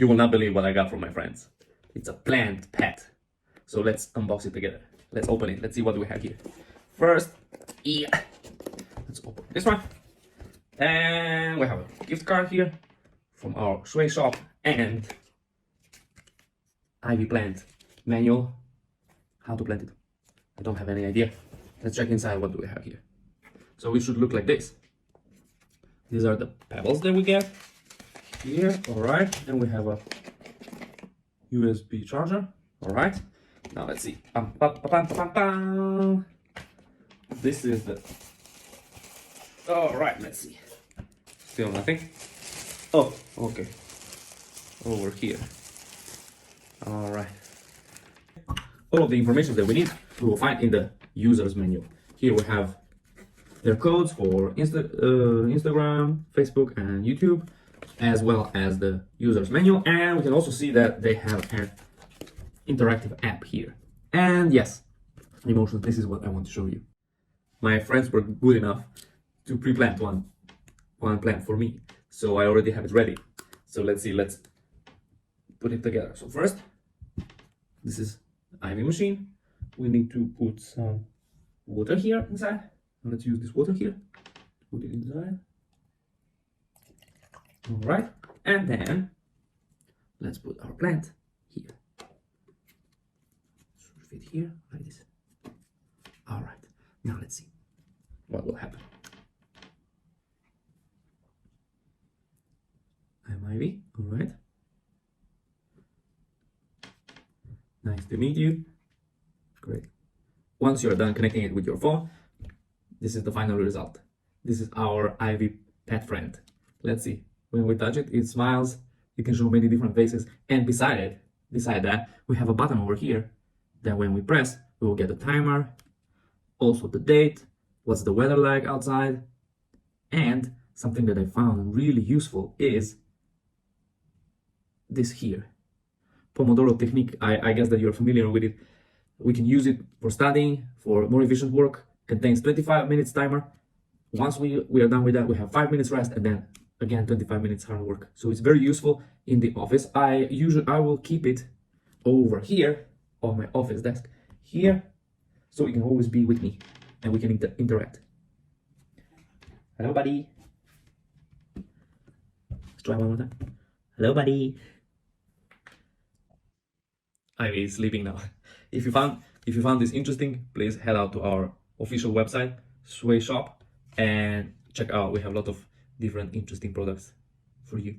You will not believe what I got from my friends. It's a plant pet. So let's unbox it together. Let's open it. Let's see what we have here. First, yeah, let's open this one. And we have a gift card here from our SchwayShop and ivy plant manual. How to plant it. I don't have any idea. Let's check inside. What do we have here? So it should look like this. These are the pebbles that we get here. All right, and we have a USB charger. All right, now let's see. This is the. All right, let's see. Still nothing. Oh, okay. Over here. All right. All of the information that we need, we will find in the user's manual. Here we have their codes for Instagram, Facebook, and YouTube, as well as the user's manual. And we can also see that they have an interactive app here. And yes, emotions, this is what I want to show you. My friends were good enough to pre-plant one plant for me. So I already have it ready. So let's see, let's put it together. So first, this is ivy machine. We need to put some water here inside. Let's use this water here. Put it inside. All right, and then let's put our plant here. Should fit here like this. All right, now let's see what will happen. I'm Ivy. All right. Nice to meet you. Great. Once you're done connecting it with your phone, this is the final result. This is our ivy pet friend. Let's see. When we touch it, it smiles. You can show many different faces. And beside that, we have a button over here that when we press, we will get a timer, also the date, what's the weather like outside, and something that I found really useful is this here. Pomodoro technique. I guess that you're familiar with it. We can use it for studying, for more efficient work. Contains 25 minutes timer. Once we are done with that, we have 5 minutes rest and then again 25 minutes hard work. So it's very useful in the office. I will keep it over here on my office desk here, so it can always be with me and we can interact. Hello, buddy. Let's try one more time. Hello, buddy. Ivy is sleeping now. If you found this interesting, please head out to our official website, SchwayShop, and check out. We have a lot of different interesting products for you.